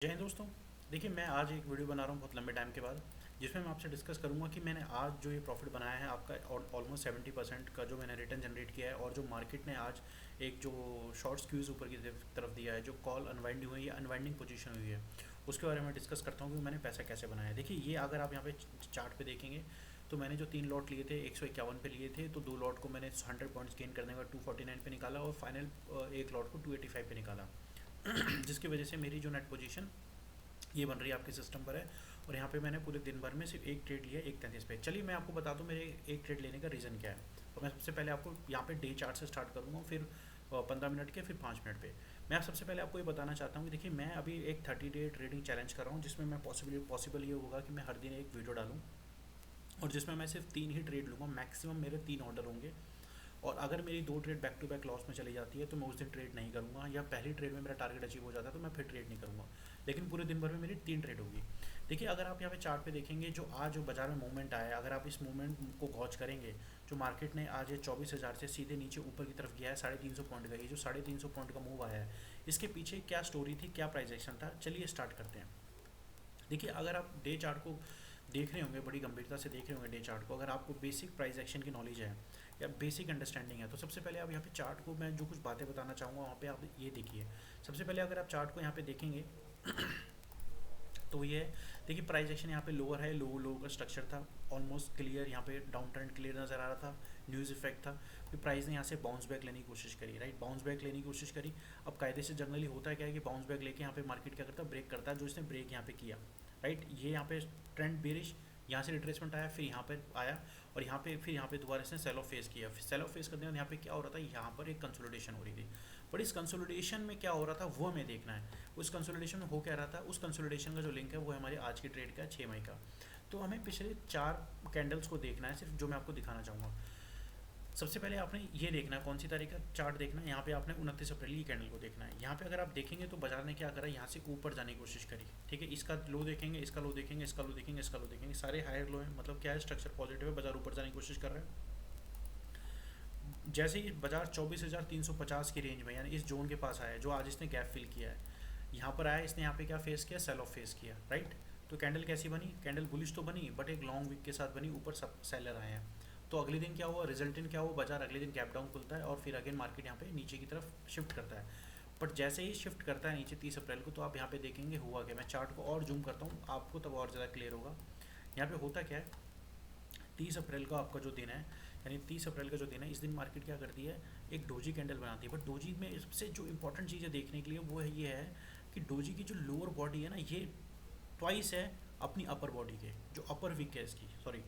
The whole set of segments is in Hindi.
जय हिंद दोस्तों। देखिए, मैं आज एक वीडियो बना रहा हूँ बहुत लंबे टाइम के बाद, जिसमें मैं आपसे डिस्कस करूँगा कि मैंने आज जो ये प्रॉफिट बनाया है आपका ऑलमोस्ट 70% का जो मैंने रिटर्न जनरेट किया है, और जो मार्केट ने आज एक जो शॉर्ट स्क्यूज़ ऊपर की तरफ दिया है, जो कॉल अनवाइंड हुई है, अनवाइंडिंग पोजीशन हुई है, उसके बारे में डिस्कस करता हूँ कि मैंने पैसा कैसे बनाया है। देखिए, ये अगर आप यहाँ पे चार्ट पे देखेंगे तो मैंने जो 3 लॉट लिए थे 151 पे लिए थे, तो 2 लॉट को मैंने 100 पॉइंट्स गेन करने के बाद 249 पे निकाला, और फाइनल एक लॉट को 285 पे निकाला। जिसकी वजह से मेरी जो नेट पोजीशन ये बन रही है आपके सिस्टम पर है। और यहाँ पे मैंने पूरे दिन भर में सिर्फ एक ट्रेड लिया 1:33 पे। चलिए मैं आपको बता दूँ मेरे एक ट्रेड लेने का रीज़न क्या है। तो मैं सबसे पहले आपको यहाँ पे डे चार्ट से स्टार्ट करूँगा, फिर 15 मिनट के, फिर 5 मिनट पे। मैं सबसे पहले आपको ये बताना चाहता हूँ कि देखिए, मैं अभी एक 30 डे ट्रेडिंग चैलेंज कर रहा हूँ, जिसमें मैं पॉसिबल ये होगा कि मैं हर दिन एक वीडियो डालूँ, और जिसमें मैं सिर्फ 3 ही ट्रेड लूँगा। मैक्सिमम मेरे 3 ऑर्डर होंगे, और अगर मेरी 2 trade back to back loss में चली जाती है तो मैं उस दिन ट्रेड नहीं करूँगा, या पहली ट्रेड में मेरा टारगेट अचीव हो जाता है तो मैं फिर ट्रेड नहीं करूँगा। लेकिन पूरे दिन भर में मेरी 3 ट्रेड होगी। देखिए, अगर आप यहाँ पे चार्ट पे देखेंगे, जो आज जो बाजार में मूवमेंट आया है, अगर आप इस मूवमेंट को गॉच करेंगे, जो मार्केट ने आज ये 24,000 से सीधे नीचे ऊपर की तरफ गया है 350 पॉइंट का, ये जो 350 पॉइंट का मूव आया है, इसके पीछे क्या स्टोरी थी, क्या प्राइस एक्शन था, चलिए स्टार्ट करते हैं। देखिए, अगर आप डे चार्ट को देख रहे होंगे, बड़ी गंभीरता से देख रहे होंगे डे चार्ट को, अगर आपको बेसिक प्राइस एक्शन की नॉलेज है या बेसिक अंडरस्टैंडिंग है, तो सबसे पहले आप यहाँ पे चार्ट को, मैं जो कुछ बातें बताना चाहूँगा वहाँ पे आप ये देखिए। सबसे पहले अगर आप चार्ट को यहाँ पे देखेंगे तो ये है, देखिए प्राइस एक्शन यहाँ पे लोअर है, लो लो का स्ट्रक्चर था, ऑलमोस्ट क्लियर, यहाँ पे डाउन ट्रेंड क्लियर नज़र आ रहा था, न्यूज़ इफेक्ट था। फिर प्राइस ने यहाँ से बाउंस बैक लेने की कोशिश करी, राइट, बाउंस बैक लेने की कोशिश करी। अब कायदे से जनरली होता है क्या है कि बाउंस बैक लेके यहाँ पे मार्केट क्या करता है, ब्रेक करता है, जो इसने ब्रेक यहाँ पे किया, राइट। ये यहाँ पे ट्रेंड बेरिश, यहाँ से रिट्रेसमेंट आया, फिर यहाँ पर आया, और यहाँ पे फिर यहाँ पे दोबारा इसने सेल ऑफ फेस किया। फिर सेल ऑफ फेस करने के बाद यहाँ पे क्या हो रहा था, यहाँ पर एक कंसोलिडेशन हो रही थी। बट इस कंसोलिडेशन में क्या हो रहा था वो हमें देखना है। उस कंसोलिडेशन में हो क्या रहा था, उस कंसोलिडेशन का जो लिंक है वो है हमारे आज की ट्रेड का 6 मई का। तो हमें पिछले 4 कैंडल्स को देखना है सिर्फ, जो मैं आपको दिखाना चाहूँगा। सबसे पहले आपने ये देखना है, कौन सी तारीख का चार्ट देखना है। यहाँ पे आपने 29 अप्रैल की कैंडल को देखना है। यहाँ पे अगर आप देखेंगे तो बाजार ने क्या करा, यहाँ से ऊपर जाने की कोशिश करी, ठीक है। इसका लो देखेंगे, इसका लो देखेंगे, इसका लो देखेंगे, इसका लो देखेंगे, सारे हायर लो हैं, मतलब क्या है, स्ट्रक्चर पॉजिटिव है, बाजार ऊपर जाने की कोशिश कर रहा है। जैसे ही बाजार 24,350 की रेंज में, यानी इस जोन के पास आया है, जो आज इसने गैप फिल किया है, यहाँ पर आया, इसने यहाँ पे क्या फेस किया, सेल ऑफ फेस किया, राइट। तो कैंडल कैसी बनी, कैंडल बुलिश तो बनी, बट एक लॉन्ग वीक के साथ बनी, ऊपर सब सेलर आए हैं। तो अगले दिन क्या हुआ, रिजल्टेंट क्या हुआ, बाजार अगले दिन गैप डाउन खुलता है, और फिर अगेन मार्केट यहाँ पे नीचे की तरफ शिफ्ट करता है। बट जैसे ही शिफ्ट करता है नीचे 30 अप्रैल को, तो आप यहाँ पे देखेंगे हुआ क्या। मैं चार्ट को और जूम करता हूँ, आपको तब और ज़्यादा क्लियर होगा। यहाँ पे होता क्या है, 30 अप्रैल का आपका जो दिन है, यानी 30 अप्रैल का जो दिन है, इस दिन मार्केट क्या करती है, एक डोजी कैंडल बनाती है। बट डोजी में सबसे जो इंपॉर्टेंट चीज़ है देखने के लिए, वो है, ये है कि डोजी की जो लोअर बॉडी है ना, ये ट्वाइस है अपनी अपर बॉडी के, जो अपर विक है इसकी, सॉरी,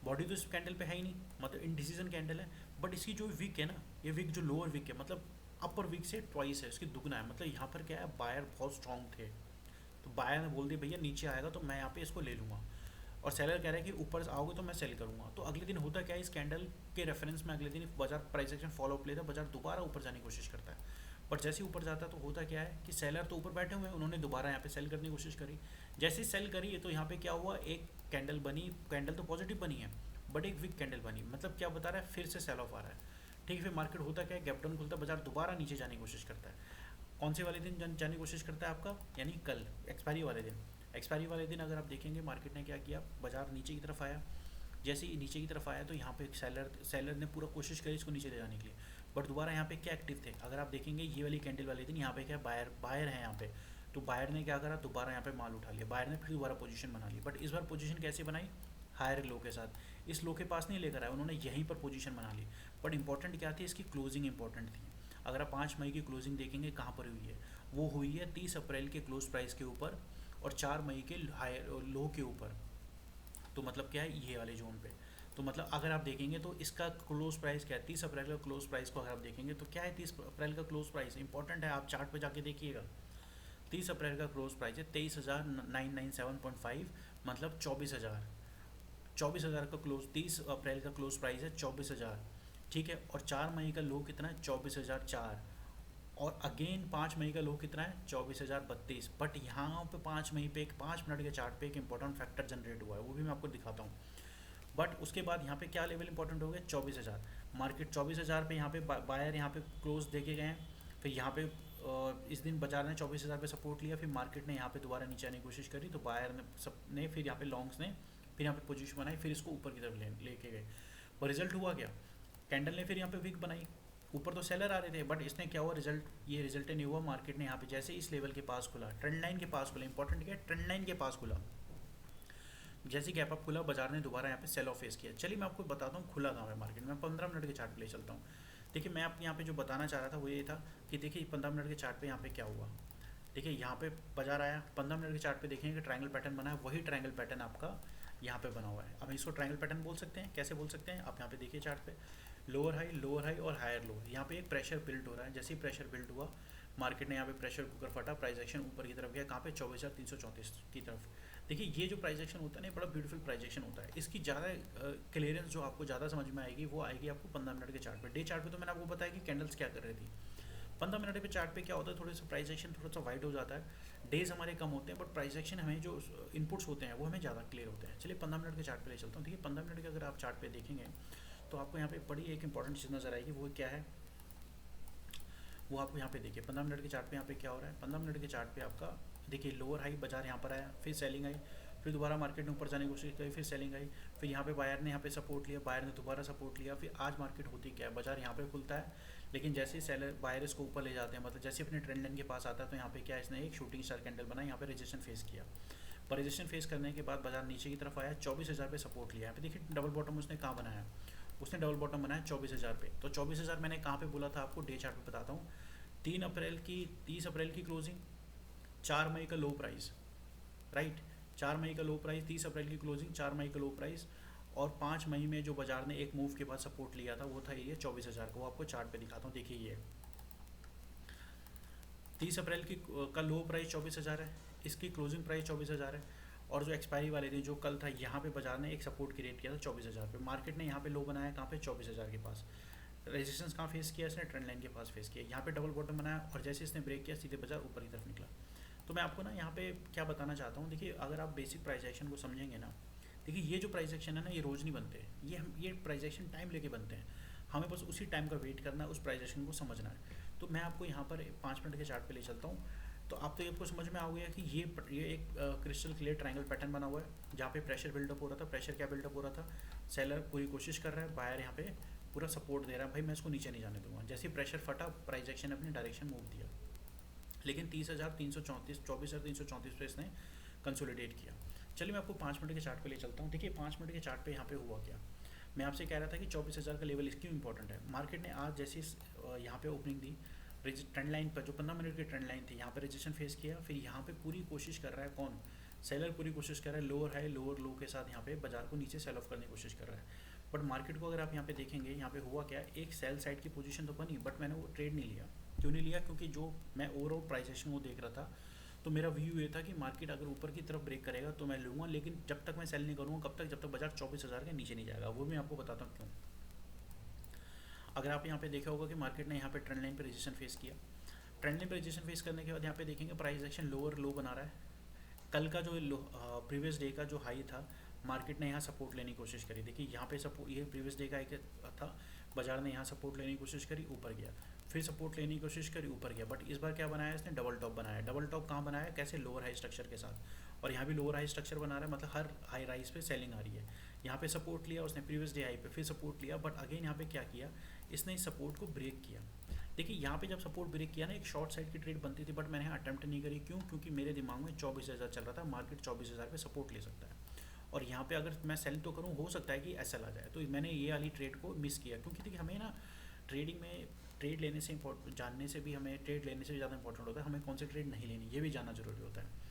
बॉडी तो इस कैंडल पे है ही नहीं, मतलब इनडिसीजन कैंडल है। बट इसकी जो विक है ना, ये विक जो लोअर विक है, मतलब अपर विक से ट्वाइस है, इसकी दुगना है। मतलब यहाँ पर क्या है, बायर बहुत स्ट्रांग थे, तो बायर ने बोल दिया भैया नीचे आएगा तो मैं यहाँ पे इसको ले लूँगा, और सेलर कह रहा है कि ऊपर आओगे तो मैं सेल करूँगा। तो अगले दिन होता क्या है, इस कैंडल के रेफरेंस में अगले दिन बाजार प्राइस एक्शन फॉलो अप लेता है, बाजार दोबारा ऊपर जाने की कोशिश करता है। बट जैसे ही ऊपर जाता है तो होता क्या है कि सेलर तो ऊपर बैठे हुए हैं, उन्होंने दोबारा यहाँ पे सेल करने की कोशिश करी। जैसे ही सेल करी है तो यहाँ पे क्या हुआ, एक कैंडल बनी, कैंडल तो पॉजिटिव बनी है, बट एक वीक कैंडल बनी, मतलब क्या बता रहा है, फिर से सेल ऑफ आ रहा है। ठीक है, फिर मार्केट होता क्या है, गैप डाउन खुलता है, बाजार दोबारा नीचे जाने की कोशिश करता है। कौन से वाले दिन जाने की कोशिश करता है आपका, यानी कल एक्सपायरी वाले दिन। एक्सपायरी वाले दिन अगर आप देखेंगे, मार्केट ने क्या किया, बाजार नीचे की तरफ आया। जैसे ही नीचे की तरफ आया तो यहाँ पे सेलर ने पूरा कोशिश करी इसको नीचे ले जाने के लिए। बट दोबारा यहाँ पे क्या एक्टिव थे, अगर आप देखेंगे ये वाली कैंडल वाले दिन, यहाँ पे क्या बायर बायर है यहाँ पे। तो बायर ने क्या करा, दोबारा यहाँ पे माल उठा लिया, बायर ने फिर दोबारा पोजीशन बना ली। बट इस बार पोजीशन कैसे बनाई, हायर लो के साथ, इस लो के पास नहीं लेकर आए, उन्होंने यहीं पर पोजीशन बना ली। बट इंपॉर्टेंट क्या थी, इसकी क्लोजिंग इंपॉर्टेंट थी। अगर आप 5 मई की क्लोजिंग देखेंगे कहाँ पर हुई है, वो हुई है 30 अप्रैल के क्लोज प्राइस के ऊपर, और 4 मई के हाई लो के ऊपर। तो मतलब क्या है, ये वाले जोन पे। तो मतलब अगर आप देखेंगे तो इसका क्लोज प्राइस क्या है, 30 अप्रैल का क्लोज प्राइस को अगर आप देखेंगे तो क्या है, 30 अप्रैल का क्लोज प्राइस इंपॉर्टेंट है, आप चार्ट पे जाके देखिएगा। 30 अप्रैल का क्लोज प्राइस है 23,997.5, मतलब 24,000। 24,000 का क्लोज, 30 अप्रैल का क्लोज प्राइस है 24,000, ठीक है। और 4 मई का लो कितना है, 24,004। और अगेन 5 मई का लो कितना है, 24,032। बट यहाँ पे 5 मई पे एक 5 मिनट के चार्ट पे एक इंपॉर्टेंट फैक्टर जनरेट हुआ है, वो भी मैं आपको दिखाता हूँ। बट उसके बाद यहाँ पे क्या लेवल इंपॉर्टेंट हो गया, 24,000। मार्केट 24,000 पे, यहाँ पे बायर यहाँ पे क्लोज देके गए हैं। फिर यहाँ पे इस दिन बाजार ने 24,000 पे सपोर्ट लिया, फिर मार्केट ने यहाँ पे दोबारा नीचे आने की कोशिश करी, तो बायर ने सब ने फिर यहाँ पे लॉन्ग्स ने फिर यहाँ पे पोजीशन बनाई, फिर इसको ऊपर की तरफ लेके गए। और रिजल्ट हुआ क्या, कैंडल ने फिर यहाँ पे वीक बनाई, ऊपर तो सेलर आ रहे थे, बट इसने क्या हुआ, रिजल्ट ये रिजल्ट नहीं हुआ। मार्केट ने यहाँ पे जैसे इस लेवल के पास खुला, ट्रेंड लाइन के पास खुला, इंपॉर्टेंट क्या है, ट्रेंड लाइन के पास खुला, जैसे गैप अप खुला बाजार ने दोबारा यहाँ पे सेल ऑफ फेस किया। चलिए मैं आपको बताता हूँ खुला कहाँ है मार्केट में। 15 मिनट के चार्ट पे ले चलता हूँ। देखिए मैं आपको यहाँ पे जो बताना चाह रहा था वो ये था कि देखिए 15 मिनट के चार्ट पे यहाँ पे क्या हुआ। देखिए यहाँ पे बाजार आया, 15 मिनट के चार्ट पे देखेंगे ट्रायंगल पैटर्न बना है, वही ट्रायंगल पैटर्न आपका यहाँ पे बना हुआ है। अब इसको ट्रायंगल पैटर्न बोल सकते हैं, कैसे बोल सकते हैं, आप यहाँ पे देखिए चार्ट पे लोअर हाई और हायर लोअर, यहाँ पे एक प्रेशर बिल्ड हो रहा है। जैसे ही प्रेशर बिल्ड हुआ, मार्केट ने यहाँ पे प्रेशर कुकर फटा, प्राइस एक्शन ऊपर की तरफ गया, कहाँ पे 24,334 की तरफ। देखिए ये जो प्राइस एक्शन होता है ना, बड़ा ब्यूटीफुल प्राइस एक्शन होता है। इसकी ज़्यादा क्लियरेंस जो आपको ज़्यादा समझ में आएगी वो आएगी आपको 15 मिनट के चार्ट पे। डे चार्ट पे तो मैंने आपको बताया कि कैंडल्स क्या कर रही थी। 15 मिनट पे चार्ट पे क्या होता है, थोड़ा सा प्राइस एक्शन थोड़ा सा वाइड हो जाता है, डेज हमारे कम होते हैं, बट प्राइस एक्शन हमें जो इनपुट्स होते हैं वो हमें ज़्यादा क्लियर होते हैं। चलिए 15 मिनट के चार्ट पे ले चलता हूँ। देखिए 15 मिनट के अगर आप चार्ट पे देखेंगे तो आपको यहाँ पे बड़ी एक इंपॉर्टेंट चीज़ नजर आएगी, वो क्या है, वो आपको यहाँ पे देखिए 15 मिनट के चार्ट पे यहाँ पे क्या हो रहा है। 15 मिनट के चार्ट पे आपका देखिए लोअर हाई बाजार यहाँ पर आया, फिर सेलिंग आई, फिर दोबारा मार्केट ने ऊपर जाने की कोशिश करी, फिर सेलिंग आई, फिर यहाँ पे बायर ने यहाँ पे सपोर्ट लिया, बायर ने दोबारा सपोर्ट लिया। फिर आज मार्केट होती क्या है, बाजार यहाँ पे खुलता है, लेकिन जैसे ही सेलर बायर इसको ऊपर ले जाते हैं, मतलब जैसे अपने ट्रेंड लाइन के पास आता है, तो यहाँ पे क्या इसने एक शूटिंग स्टार कैंडल बनाई, यहाँ पे रेजिस्टेंस फेस किया। पर रेजिस्टेंस फेस करने के बाद बाजार नीचे की तरफ आया, 24,000 पे सपोर्ट लिया। यहाँ पे देखिए डबल बॉटम उसने कहाँ बनाया, उसने डबल बॉटम बनाया 24,000 पे। तो 24,000 मैंने कहाँ पे बोला था आपको, डे चार्ट पे बताता हूँ। 30 अप्रैल की क्लोजिंग, 4 मई का लो प्राइस, राइट, 4 मई का लो प्राइस, 30 अप्रैल की क्लोजिंग, 4 मई का लो प्राइस, और 5 मई में जो बाजार ने एक मूव के बाद सपोर्ट लिया था वो था ये 24,000 को। वो आपको चार्ट पे दिखाता हूँ। देखिए ये 30 अप्रैल की का लो प्राइस 24,000 है, इसकी क्लोजिंग प्राइस 24,000 है, और जो एक्सपायरी वाले दिन जो कल था यहाँ पे बाजार ने एक सपोर्ट क्रिएट किया था 24,000 पे। मार्केट ने यहाँ पे लो बनाया कहाँ पे, 24,000 के पास। रेजिस्टेंस कहाँ फेस किया इसने, ट्रेंड लाइन के पास फेस किया, यहाँ पे डबल बॉटम बनाया, और जैसे इसने ब्रेक किया सीधे बाजार ऊपर की तरफ निकला। तो मैं आपको ना यहाँ पे क्या बताना चाहता हूँ, देखिए अगर आप बेसिक प्राइस एक्शन को समझेंगे ना, देखिए ये जो प्राइस एक्शन है ना, ये रोज़ नहीं बनते, ये प्राइस एक्शन टाइम लेके बनते हैं। हमें बस उसी टाइम का वेट करना है, उस प्राइस एक्शन को समझना है। तो मैं आपको यहाँ पर 5 मिनट के चार्ट पे ले चलता हूँ। तो आप तो ये आपको समझ में आ गया कि ये एक क्रिस्टल क्लियर ट्रायंगल पैटर्न बना हुआ है, जहाँ पे प्रेशर बिल्डअप हो रहा था। प्रेशर क्या बिल्डअप हो रहा था, सेलर पूरी कोशिश कर रहा है, बायर यहाँ पे पूरा सपोर्ट दे रहा है, भाई मैं इसको नीचे नहीं जाने दूंगा। जैसे प्रेशर फटा, प्राइस एक्शन ने अपनी डायरेक्शन मूव दिया, लेकिन 30,334 24,334 पे इसने कंसोलिडेट किया। चलिए मैं आपको 5 मिनट के चार्ट पे ले चलता हूँ। देखिए 5 मिनट के चार्ट पे यहाँ पे हुआ क्या, मैं आपसे कह रहा था कि 24,000 का लेवल क्यों इंपॉर्टेंट है। मार्केट ने आज जैसे यहाँ पे ओपनिंग दी, ट्रेंड लाइन पर जो 15 मिनट की ट्रेंड लाइन थी यहाँ पे रजिस्ट्रेशन फेस किया, फिर यहाँ पे पूरी कोशिश कर रहा है कौन, सेलर पूरी कोशिश कर रहा है लोअर हाई लोअर लो के साथ यहाँ पे बाजार को नीचे सेल ऑफ करने की कोशिश कर रहा है। बट मार्केट को अगर आप यहाँ पे देखेंगे, यहाँ पे हुआ क्या, एक सेल साइड की पोजीशन तो बनी, बट मैंने वो ट्रेड नहीं लिया। क्यों नहीं लिया, क्योंकि जो मैं ओवरऑल प्राइसेशन को देख रहा था, तो मेरा व्यू ये था कि मार्केट अगर ऊपर की तरफ ब्रेक करेगा तो मैं लूँगा, लेकिन जब तक मैं सेल नहीं करूँगा, कब तक, जब तक बाजार 24,000 के नीचे नहीं जाएगा। वो मैं आपको बताता हूँ क्यों। अगर आप यहाँ पे देखा होगा कि मार्केट ने यहाँ पे ट्रेंड लाइन पे रेजिस्टेंस फेस किया, ट्रेंड लाइन पे रेजिस्टेंस फेस करने के बाद यहाँ पे देखेंगे प्राइस एक्शन लोअर लो बना रहा है। कल का जो प्रीवियस डे का जो हाई था, मार्केट ने यहाँ सपोर्ट लेने की कोशिश करी। देखिए यहाँ पे सपोर्ट, ये प्रीवियस डे का एक था, बाजार ने यहाँ सपोर्ट लेने की कोशिश करी, ऊपर गया, फिर सपोर्ट लेने की कोशिश करी, ऊपर गया। बट इस बार क्या बनाया इसने, डबल टॉप बनाया। डबल टॉप कहाँ बनाया, कैसे, लोअर हाई स्ट्रक्चर के साथ, और यहाँ भी लोअर हाई स्ट्रक्चर बना रहा है, मतलब हर हाई राइज पे सेलिंग आ रही है। यहाँ पे सपोर्ट लिया उसने प्रीवियस डे हाई पे, फिर सपोर्ट लिया, बट अगेन यहाँ पे क्या किया इसने, इस सपोर्ट को ब्रेक किया। देखिए यहाँ पे जब सपोर्ट ब्रेक किया ना, एक शॉर्ट साइड की ट्रेड बनती थी, बट मैंने अटेम्प्ट नहीं करी। क्यों, क्योंकि मेरे दिमाग में 24,000 चल रहा था, मार्केट 24,000 पे सपोर्ट ले सकता है, और यहाँ पे अगर मैं सेल तो करूँ, हो सकता है कि एसएल आ जाए। तो मैंने ये वाली ट्रेड को मिस किया, क्योंकि देखिए हमें ना ट्रेडिंग में ट्रेड लेने से जानने से भी, हमें ट्रेड लेने से भी ज़्यादा इंपॉर्टेंट होता है हमें कौन सी ट्रेड नहीं लेनी, ये भी जानना जरूरी होता है।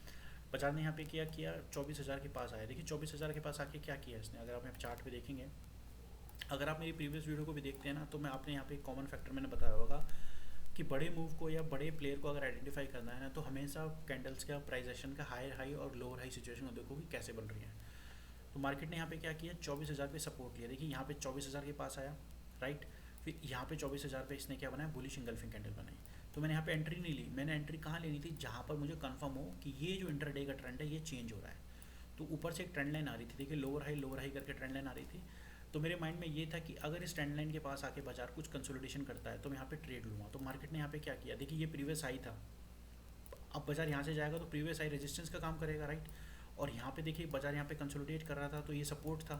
बाजार ने यहाँ पे किया 24,000 के पास आया। देखिए 24,000 के पास आके क्या किया इसने, अगर आप यहाँ चार्ट पे देखेंगे, अगर आप मेरी प्रीवियस वीडियो को भी देखते हैं ना, तो मैं आपने यहाँ पे एक कॉमन फैक्टर मैंने बताया होगा कि बड़े मूव को या बड़े प्लेयर को अगर आइडेंटिफाई करना है ना, तो हमेशा कैंडल्स का प्राइस एक्शन का हायर हाई और लोअर हाई सिचुएशन को देखो कि कैसे बन रही है। तो मार्केट ने यहाँ पे क्या किया, 24,000 पे सपोर्ट लिया। देखिए यहाँ पे 24,000 के पास आया, राइट, फिर यहाँ पे 24,000 पे इसने क्या बनाया, बुलिश इंगल्फिंग कैंडल बनाई। तो मैंने यहाँ पे एंट्री नहीं ली, मैंने एंट्री कहाँ लेनी थी, जहाँ पर मुझे कंफर्म हो कि ये जो इंटरडे का ट्रेंड है ये चेंज हो रहा है। तो ऊपर से एक ट्रेंड लाइन आ रही थी, देखिए लोअर हाई करके ट्रेंड लाइन आ रही थी। तो मेरे माइंड में ये था कि अगर इस ट्रेंड लाइन के पास आके बाजार कुछ कंसोलिडेशन करता है तो मैं यहाँ पे ट्रेड लूँगा। तो मार्केट ने यहाँ पे क्या किया, देखिए ये प्रीवियस हाई था, अब बाजार यहाँ से जाएगा तो प्रीवियस हाई रेजिस्टेंस का काम करेगा, राइट। और यहाँ पे देखिए बाजार यहाँ पे कंसोलिडेट कर रहा था तो ये सपोर्ट था,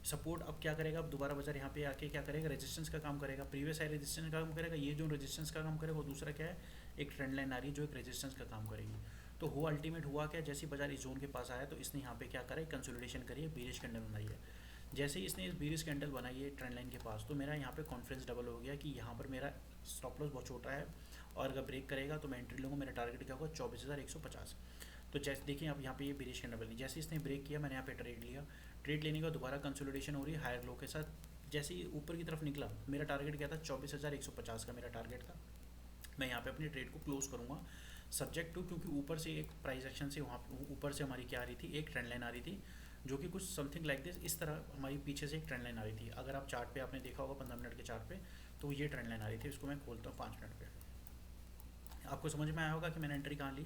सपोर्ट अब क्या करेगा, अब दोबारा बाजार यहाँ पे आके क्या करेगा, रेजिस्टेंस का काम करेगा, प्रीवियस हाई रेजिस्टेंस का काम करेगा, ये जो रेजिस्टेंस का काम करेगा वो दूसरा क्या है, एक ट्रेंड लाइन आ रही है जो एक रेजिस्टेंस का काम करेगी। तो हुआ अल्टीमेट हुआ क्या, जैसे बाजार इस जोन के पास आया तो इसने यहाँ पे क्या करा, कंसोलिडेशन करी है, बीरिश कैंडल बनाई है। जैसे ही इसने इस बीरिश कैंडल बनाई है ट्रेंड लाइन के पास, तो मेरा यहाँ पे कॉन्फिडेंस डबल हो गया कि यहाँ पर मेरा स्टॉप लॉस बहुत छोटा है और अगर ब्रेक करेगा तो मैं एंट्री लूँगा, मेरा टारगेट क्या होगा 24,150। तो जैसे देखिए अब यहाँ पे ये बीरिश कैंडल बनी, जैसे इसने ब्रेक किया मैंने यहाँ पे ट्रेड लिया, ट्रेड लेने के बाद दोबारा कंसोलिडेशन हो रही है हायर लो के साथ। जैसे ही ऊपर की तरफ निकला, मेरा टारगेट क्या था, 24,150 का मेरा टारगेट था। मैं यहाँ पे अपनी ट्रेड को क्लोज करूँगा सब्जेक्ट टू, क्योंकि ऊपर से एक प्राइस एक्शन से वहाँ ऊपर से हमारी क्या आ रही थी, एक ट्रेंड लाइन आ रही थी जो कि कुछ समथिंग लाइक दिस, इस तरह हमारी पीछे से एक ट्रेंड लाइन आ रही थी। अगर आप चार्ट पे आपने देखा होगा 15 मिनट के चार्ट पे, तो ये ट्रेंड लाइन आ रही थी। इसको मैं खोलता हूँ 5 मिनट पे, आपको समझ में आया होगा कि मैंने एंट्री कहाँ ली।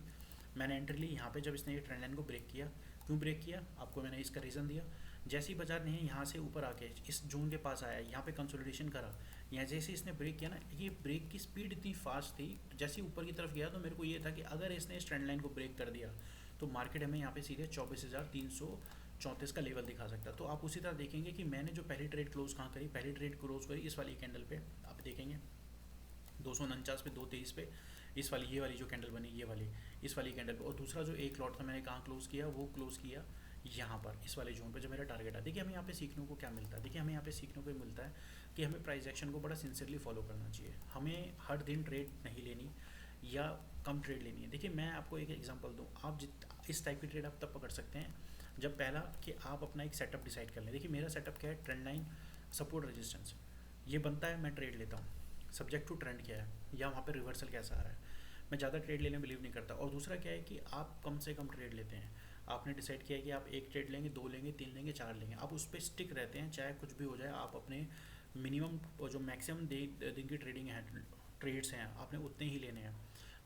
मैंने एंट्री ली यहाँ पे जब इसने ये ट्रेंड लाइन को ब्रेक किया। क्यों ब्रेक किया, आपको मैंने इसका रीज़न दिया। जैसे ही बाजार ने यहाँ से ऊपर आके इस जोन के पास आया, यहाँ पे कंसोलिडेशन करा, यहाँ जैसे इसने ब्रेक किया ना, ये ब्रेक की स्पीड इतनी फास्ट थी, जैसे ही ऊपर की तरफ गया तो मेरे को ये था कि अगर इसने इस ट्रेंड लाइन को ब्रेक कर दिया तो मार्केट हमें यहाँ पे सीधे 24,334 का लेवल दिखा सकता है। तो आप उसी तरह देखेंगे कि मैंने जो पहली ट्रेड क्लोज कहाँ करी, पहली ट्रेड क्लोज करी इस वाली कैंडल पे, आप देखेंगे 249 पे, 223 पे, इस वाली ये वाली जो कैंडल बनी ये वाली, इस वाली कैंडल पे। और दूसरा जो एक लॉट था मैंने कहाँ क्लोज़ किया, वो क्लोज़ किया यहाँ पर इस वाले जोन पे जो मेरा टारगेट है। देखिए हमें यहाँ पे सीखने को क्या मिलता है, देखिए हमें यहाँ पे सीखने को मिलता है कि हमें प्राइस एक्शन को बड़ा सिंसियरली फॉलो करना चाहिए। हमें हर दिन ट्रेड नहीं लेनी या कम ट्रेड लेनी है। देखिए मैं आपको एक एग्जांपल दूँ, आप इस टाइप की ट्रेड आप तब पकड़ सकते हैं जब पहला कि आप अपना एक सेटअप डिसाइड कर लें। देखिए मेरा सेटअप क्या है, ट्रेंड लाइन, सपोर्ट, रेजिस्टेंस, ये बनता है, मैं ट्रेड लेता हूँ। सब्जेक्ट टू ट्रेंड क्या है या वहाँ पे रिवर्सल कैसा आ रहा है। मैं ज़्यादा ट्रेड लेने में बिलीव नहीं करता। और दूसरा क्या है कि आप कम से कम ट्रेड लेते हैं। आपने डिसाइड किया है कि आप एक ट्रेड लेंगे, दो लेंगे, तीन लेंगे, चार लेंगे, आप उस पर स्टिक रहते हैं चाहे कुछ भी हो जाए। आप अपने मिनिमम जो मैक्सिमम दिन की ट्रेडिंग है, ट्रेड्स हैं, आपने उतने ही लेने हैं,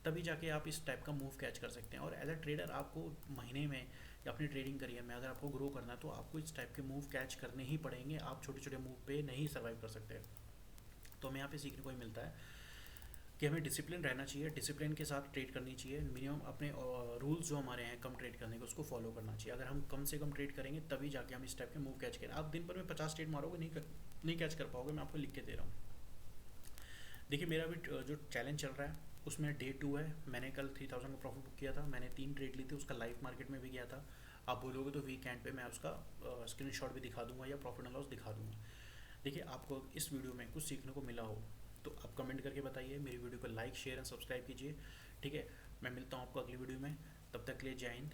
तभी जाके आप इस टाइप का मूव कैच कर सकते हैं। और एज अ ट्रेडर आपको महीने में या अपनी ट्रेडिंग करियर में अगर आपको ग्रो करना है तो आपको इस टाइप के मूव कैच करने ही पड़ेंगे। आप छोटे छोटे मूव पे नहीं सर्वाइव कर सकते। तो हमें यहाँ पे सीखने को ही मिलता है कि हमें डिसिप्लिन रहना चाहिए, डिसिप्लिन के साथ ट्रेड करनी चाहिए। मिनिमम अपने रूल्स जो हमारे हैं कम ट्रेड करने के, उसको फॉलो करना चाहिए। अगर हम कम से कम ट्रेड करेंगे तभी जाके हम इस टाइप के मूव कैच करें। आप दिन भर में 50 ट्रेड मारोगे, नहीं कैच कर पाओगे। मैं आपको लिख के दे रहा हूँ। देखिए मेरा भी जो चैलेंज चल रहा है उसमें डे 2 है। मैंने कल 3000 का प्रॉफिट बुक किया था, मैंने 3 ट्रेड ली थी, उसका लाइव मार्केट में भी गया था। आप बोलोगे तो वीकेंड पे मैं उसका स्क्रीनशॉट भी दिखा दूंगा या प्रॉफिट एंड लॉस दिखा दूंगा। देखिए आपको इस वीडियो में कुछ सीखने को मिला हो तो आप कमेंट करके बताइए। मेरी वीडियो को लाइक, शेयर एंड सब्सक्राइब कीजिए। ठीक है, मैं मिलता हूँ आपको अगली वीडियो में। तब तक के लिए जय हिंद।